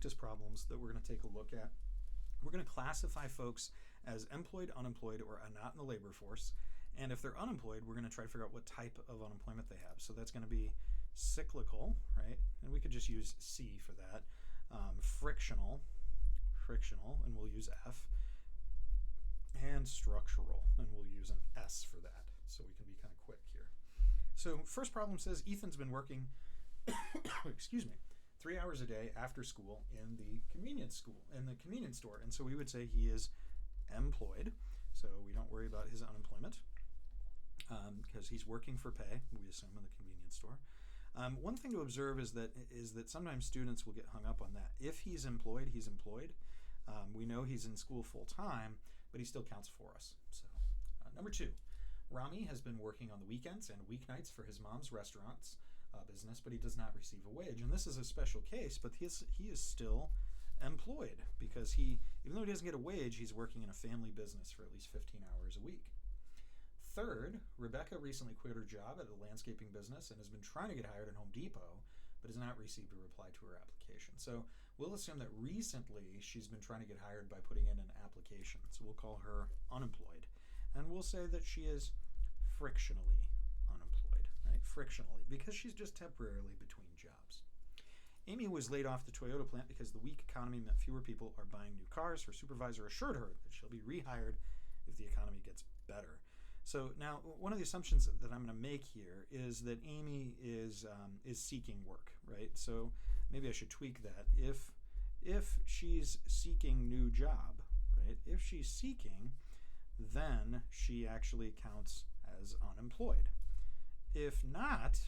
practice problems that we're going to take a look at. We're going to classify folks as employed, unemployed, or not in the labor force. And if they're unemployed, we're going to try to figure out what type of unemployment they have. So that's going to be cyclical, right? And we could just use C for that. Frictional, and we'll use F. And structural, and we'll use an S for that. So we can be kind of quick here. So first problem says Ethan's been working, excuse me, 3 hours a day after school in the convenience store. And so we would say he is employed. So we don't worry about his unemployment because he's working for pay, we assume, in the convenience store. One thing to observe is that sometimes students will get hung up on that. If he's employed, he's employed. We know he's in school full time, but he still counts for us. So, number 2, Rami has been working on the weekends and weeknights for his mom's restaurants business, but he does not receive a wage. And this is a special case, but he is still employed because even though he doesn't get a wage, he's working in a family business for at least 15 hours a week. Third, Rebecca recently quit her job at a landscaping business and has been trying to get hired at Home Depot, but has not received a reply to her application. So we'll assume that recently she's been trying to get hired by putting in an application. So we'll call her unemployed. And we'll say that she is frictionally unemployed, right? Frictionally, because she's just temporarily between jobs. Amy was laid off the Toyota plant because the weak economy meant fewer people are buying new cars. Her supervisor assured her that she'll be rehired if the economy gets better. So now, one of the assumptions that I'm going to make here is that Amy is seeking work, right? So maybe I should tweak that. If she's seeking new job, right? If she's seeking, then she actually counts as unemployed. If not,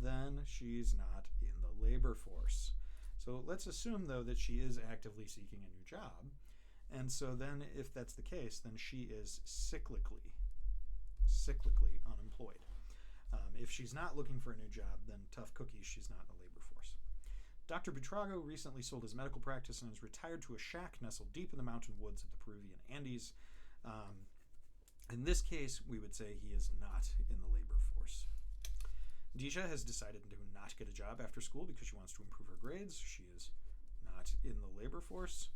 then she's not in the labor force. So let's assume, though, that she is actively seeking a new job. And so then, if that's the case, then she is cyclically unemployed. If she's not looking for a new job, then tough cookies, she's not in the labor force. Dr. Buitrago recently sold his medical practice and is retired to a shack nestled deep in the mountain woods of the Peruvian Andes. In this case, we would say he is not in the labor force. Deja has decided to not get a job after school because she wants to improve her grades. She is not in the labor force.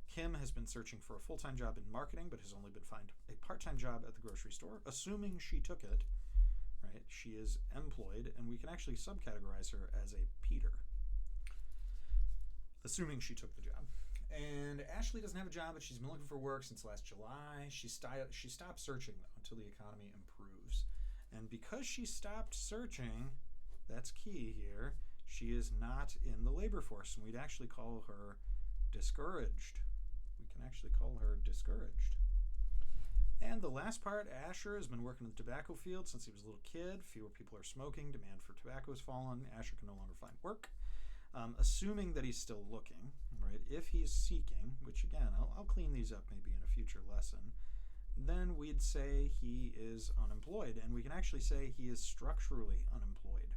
Kim has been searching for a full-time job in marketing, but has only been found a part-time job at the grocery store. Assuming she took it, right? She is employed, and we can actually subcategorize her as a Peter. Assuming she took the job. And Ashley doesn't have a job, but she's been looking for work since last July. She stopped searching, though, until the economy improves. And because she stopped searching, that's key here, she is not in the labor force, and we'd actually call her discouraged. We can actually call her discouraged. And the last part, Asher has been working in the tobacco field since he was a little kid. Fewer people are smoking. Demand for tobacco has fallen. Asher can no longer find work. Assuming that he's still looking, right? If he's seeking, which again, I'll clean these up maybe in a future lesson, then we'd say he is unemployed. And we can actually say he is structurally unemployed.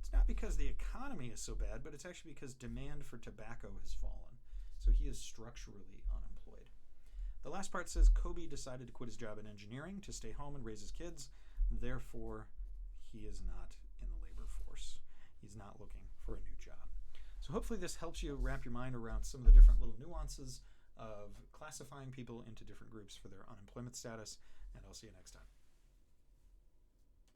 It's not because the economy is so bad, but it's actually because demand for tobacco has fallen. So he is structurally unemployed. The last part says Kobe decided to quit his job in engineering to stay home and raise his kids. Therefore, he is not in the labor force. He's not looking for a new job. So hopefully this helps you wrap your mind around some of the different little nuances of classifying people into different groups for their unemployment status. And I'll see you next time.